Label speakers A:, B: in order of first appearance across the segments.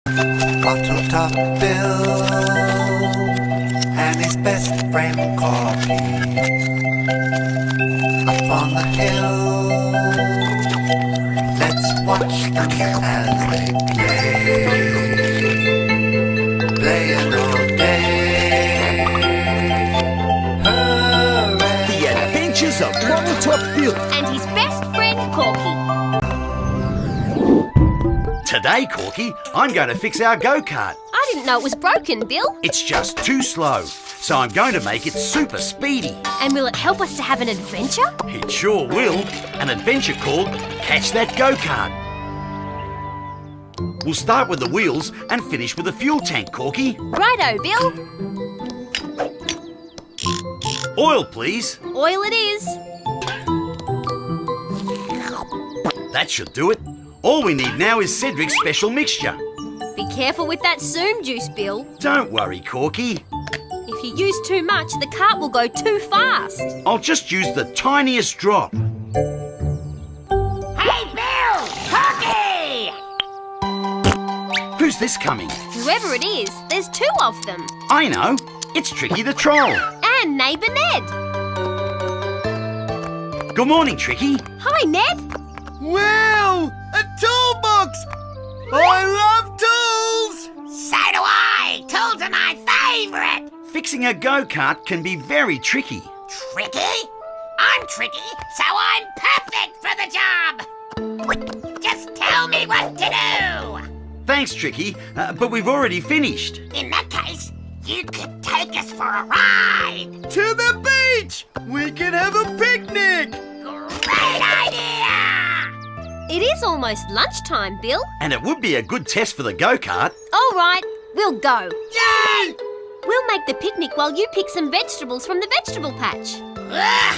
A: Bottle top Bill and his best friend Corky up on the hill. Let's watch them as they play, playing all day. Hooray!
B: The Adventures of Bottle Top Bill
C: and his best friend Corky.
D: Today, Corky, I'm going to fix our go-kart.
C: I didn't know it was broken, Bill.
D: It's just too slow, so I'm going to make it super speedy.
C: And will it help us to have an adventure?
D: It sure will. An adventure called Catch That Go-Kart. We'll start with the wheels and finish with the fuel tank, Corky.
C: Righto, Bill.
D: Oil, please.
C: Oil it is.
D: That should do it. All we need now is Cedric's special mixture.
C: Be careful with that zoom juice, Bill.
D: Don't worry, Corky.
C: If you use too much, the cart will go too fast.
D: I'll just use the tiniest drop.
E: Hey, Bill! Corky!
D: Who's this coming?
C: Whoever it is, there's two of them.
D: I know. It's Tricky the Troll.
C: And neighbour Ned.
D: Good morning, Tricky.
C: Hi, Ned.
B: Wow! A toolbox! I love tools!
E: So do I! Tools are my favourite!
D: Fixing a go-kart can be very tricky.
E: Tricky? I'm tricky, so I'm perfect for the job! Just tell me what to do!
D: Thanks, Tricky, but we've already finished.
E: In that case, you could take us for a ride!
B: To the beach! We can have a picnic!
E: Great idea!
C: It is almost lunchtime, Bill.
D: And it would be a good test for the go-kart.
C: All right, we'll go.
E: Yay!
C: We'll make the picnic while you pick some vegetables from the vegetable patch.
E: Ugh,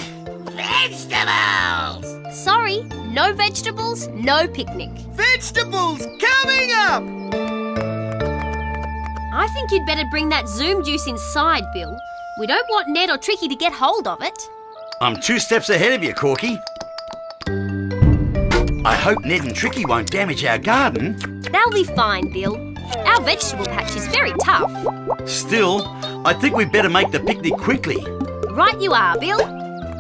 E: vegetables!
C: Sorry, no vegetables, no picnic.
B: Vegetables coming up!
C: I think you'd better bring that zoom juice inside, Bill. We don't want Ned or Tricky to get hold of it.
D: I'm 2 steps ahead of you, Corky. I hope Ned and Tricky won't damage our garden.
C: They'll be fine, Bill. Our vegetable patch is very tough.
D: Still, I think we'd better make the picnic quickly.
C: Right you are, Bill.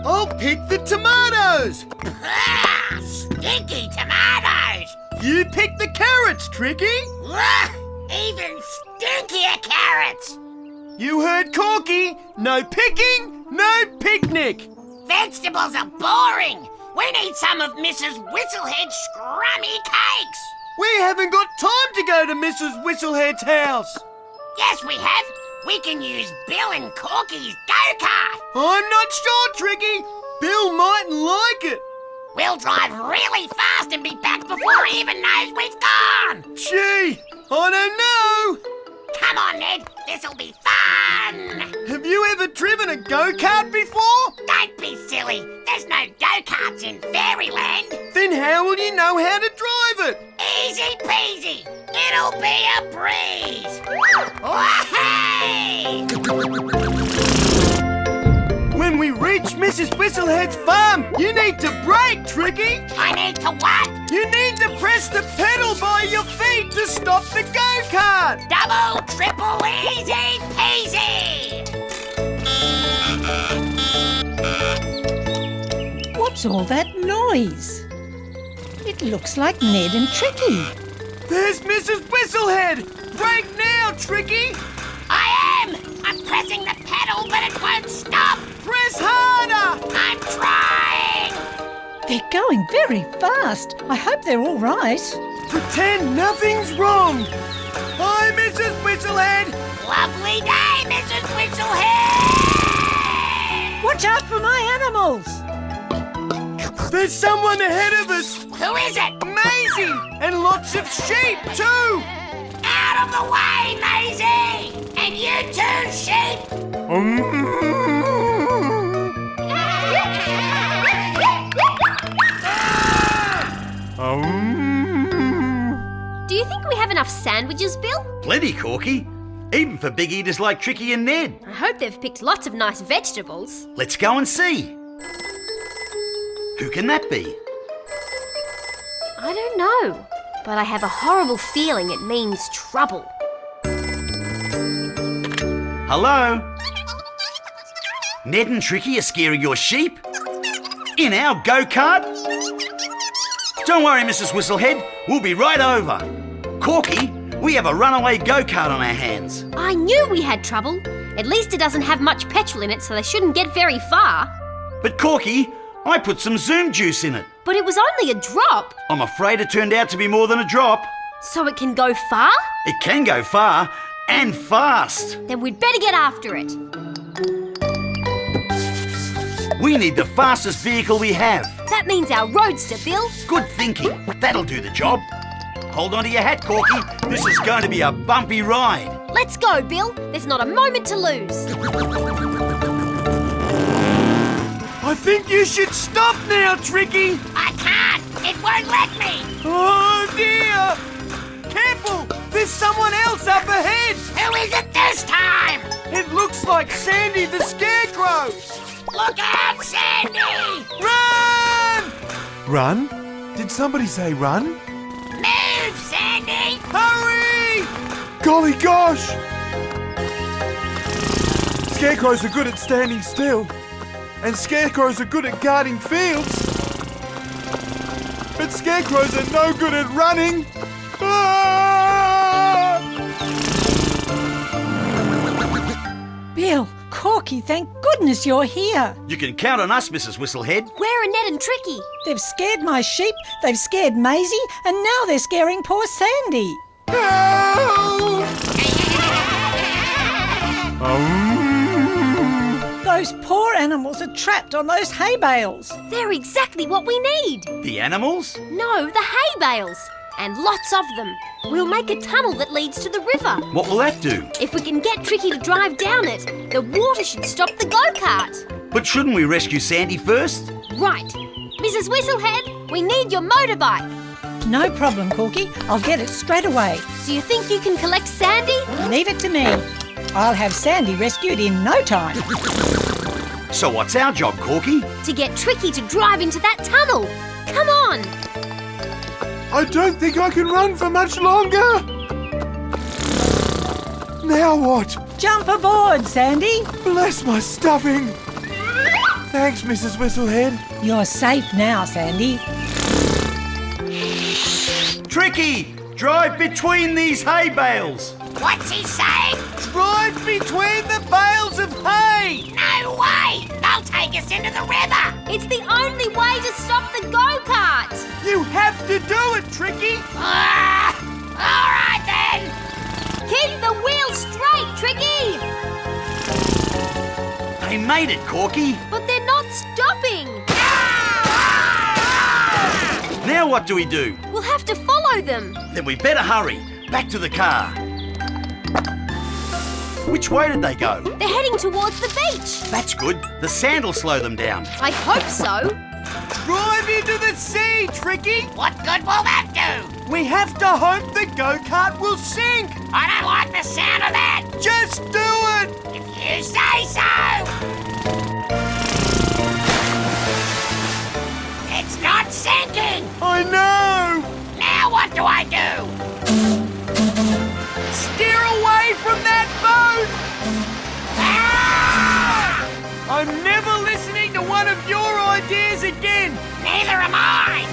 B: I'll pick the tomatoes!
E: Ah, stinky tomatoes!
B: You pick the carrots, Tricky!
E: Ugh, even stinkier carrots!
B: You heard Corky! No picking, no picnic!
E: Vegetables are boring! We need some of Mrs. Whistlehead's scrummy cakes!
B: We haven't got time to go to Mrs. Whistlehead's house!
E: Yes, we have! We can use Bill and Corky's go-kart!
B: I'm not sure, Tricky! Bill mightn't like it!
E: We'll drive really fast and be back before he even knows we've gone!
B: Gee, I don't know!
E: Come on, Ned, this'll be fun!
B: Have you ever driven a go-kart before?
E: Don't be silly, there's no go-karts in Fairyland!
B: Then how will you know how to drive it?
E: Easy peasy, it'll be a breeze! Wahey!
B: When we reach Mrs. Whistlehead's farm, you need to brake, Tricky!
E: I need to what?
B: You need to press the pedal by your feet to stop the go-kart!
E: Double, triple, easy peasy!
F: What's all that noise? It looks like Ned and Tricky.
B: There's Mrs. Whistlehead! Brake now, Tricky!
E: I am! I'm pressing the pedal, but it won't stop!
B: Press harder!
E: I'm trying!
F: They're going very fast. I hope they're all right.
B: Pretend nothing's wrong! Hi, Mrs. Whistlehead!
E: Lovely day, Mrs. Whistlehead!
F: Watch out for my animals.
B: There's someone ahead of us!
E: Who is it?
B: Maisie! And lots of sheep, too!
E: Out of the way, Maisie! And you too, sheep!
C: Do you think we have enough sandwiches, Bill?
D: Plenty, Corky. Even for big eaters like Tricky and Ned.
C: I hope they've picked lots of nice vegetables.
D: Let's go and see. Who can that be?
C: I don't know. but I have a horrible feeling it means trouble.
D: Hello? Ned and Tricky are scaring your sheep? In our go-kart? Don't worry, Mrs. Whistlehead. We'll be right over. Corky, we have a runaway go-kart on our hands.
C: I knew we had trouble. At least it doesn't have much petrol in it, so they shouldn't get very far.
D: But Corky, I put some Zoom juice in it.
C: But it was only a drop.
D: I'm afraid it turned out to be more than a drop.
C: So it can go far?
D: It can go far and fast.
C: Then we'd better get after it.
D: We need the fastest vehicle we have.
C: That means our roadster, Bill.
D: Good thinking. That'll do the job. Hold on to your hat, Corky. This is going to be a bumpy ride.
C: Let's go, Bill. There's not a moment to lose.
B: I think you should stop now, Tricky.
E: I can't. It won't let me.
B: Oh, dear. Careful. There's someone else up ahead.
E: Who is it this time?
B: It looks like Sandy the Scarecrow.
E: Look out, Sandy!
B: Run!
G: Run? Did somebody say run?
E: Move, Sandy!
B: Hurry!
G: Golly gosh! Scarecrows are good at standing still. And scarecrows are good at guarding fields. But scarecrows are no good at running. Ah!
F: Bill, Corky, thank goodness you're here.
D: You can count on us, Mrs. Whistlehead.
C: Where are Ned and Tricky?
F: They've scared my sheep, they've scared Maisie, and now they're scaring poor Sandy. Those poor animals are trapped on those hay bales.
C: They're exactly what we need.
D: The animals?
C: No, the hay bales. And lots of them. We'll make a tunnel that leads to the river.
D: What will that do?
C: If we can get Tricky to drive down it, the water should stop the go-kart.
D: But shouldn't we rescue Sandy first?
C: Right. Mrs. Whistlehead, we need your motorbike.
F: No problem, Corky. I'll get it straight away.
C: Do you think you can collect Sandy?
F: Leave it to me. I'll have Sandy rescued in no time.
D: So what's our job, Corky?
C: To get Tricky to drive into that tunnel. Come on.
G: I don't think I can run for much longer. Now what?
F: Jump aboard, Sandy.
G: Bless my stuffing. Thanks, Mrs. Whistlehead.
F: You're safe now, Sandy.
D: Tricky! Drive between these hay bales!
E: What's he saying?
B: Drive between the bales of hay.
E: No way! They'll take us into the river!
C: It's the only way to stop the go-kart.
B: You have to do it, Tricky.
E: All right then!
C: Keep the wheel straight, Tricky.
D: They made it, Corky.
C: But they're not stopping.
D: Now what do we do?
C: We'll have to follow them.
D: Then we better hurry. Back to the car. Which way did they go?
C: They're heading towards the beach.
D: That's good. The sand will slow them down.
C: I hope so.
B: Drive into the sea, Tricky.
E: What good will that do?
B: We have to hope the go-kart will sink.
E: I don't like the sound of that!
B: Just do it.
E: If you say so! It's not sinking!
B: I know.
E: Now what do I do?
B: Steer away from that boat.
E: Ah!
B: I'm never listening to one of your ideas again.
E: Neither am I!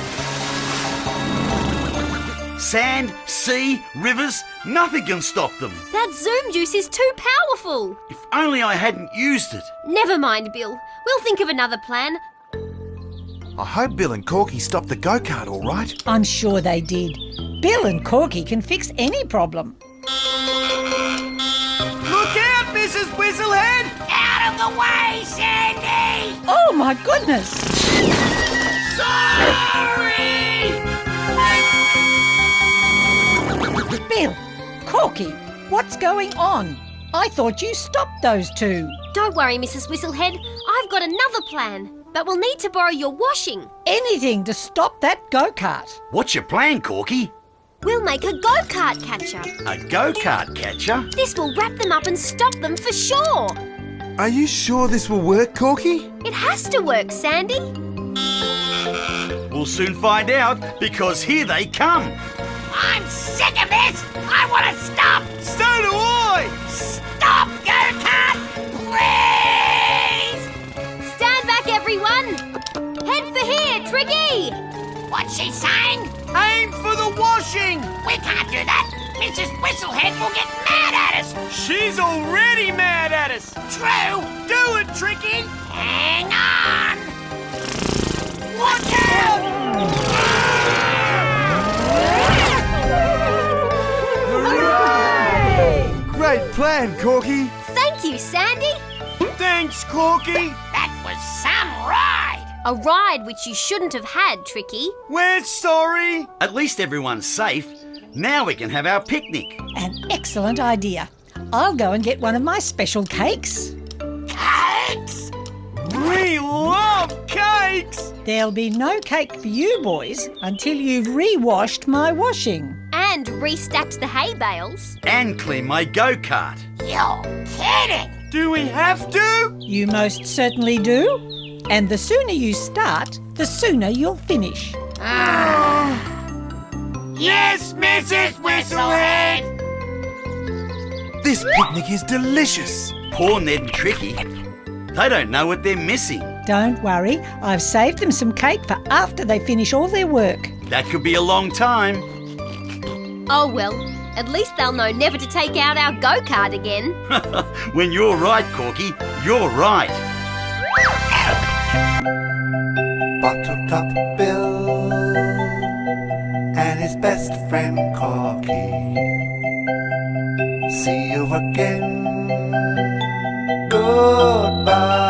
D: Sand, sea, rivers, nothing can stop them.
C: That zoom juice is too powerful.
D: If only I hadn't used it.
C: Never mind, Bill. We'll think of another plan.
G: I hope Bill and Corky stopped the go-kart all right.
F: I'm sure they did. Bill and Corky can fix any problem.
B: Look out, Mrs. Whistlehead.
E: Out of the way, Sandy!
F: Oh, my goodness!
E: Sorry!
F: Bill, Corky, what's going on? I thought you stopped those two.
C: Don't worry, Mrs. Whistlehead. I've got another plan. But we'll need to borrow your washing.
F: Anything to stop that go-kart.
D: What's your plan, Corky?
C: We'll make a go-kart catcher.
D: A go-kart catcher?
C: This will wrap them up and stop them for sure.
G: Are you sure this will work, Corky?
C: It has to work, Sandy.
D: We'll soon find out, because here they come.
E: I'm sick of this! I want to stop!
B: So do I!
E: Stop, go-kart! Please!
C: Stand back, everyone! Head for here, Tricky!
E: What's she saying?
B: Aim for the washing!
E: We can't do that! Mrs. Whistlehead will get mad at us!
B: She's already mad at us!
E: True!
B: Do it, Tricky!
E: Hang on! Watch out!
G: Great plan, Corky.
C: Thank you, Sandy!
B: Thanks, Corky!
E: That was some ride!
C: A ride which you shouldn't have had, Tricky.
B: We're sorry!
D: At least everyone's safe. Now we can have our picnic.
F: An excellent idea. I'll go and get one of my special cakes.
E: Cakes!
B: We love cakes!
F: There'll be no cake for you boys until you've re-washed my washing.
C: And restacked the hay bales.
D: And clean my go-kart.
E: You're kidding!
B: Do we have to?
F: You most certainly do. And the sooner you start, the sooner you'll finish.
B: Yes, Mrs. Whistlehead!
G: This picnic is delicious.
D: Poor Ned and Tricky. They don't know what they're missing.
F: Don't worry, I've saved them some cake for after they finish all their work.
D: That could be a long time.
C: Oh well, at least they'll know never to take out our go-kart again.
D: When you're right, Corky, you're right.
A: Bottle Top Bill and his best friend Corky. See you again. Goodbye.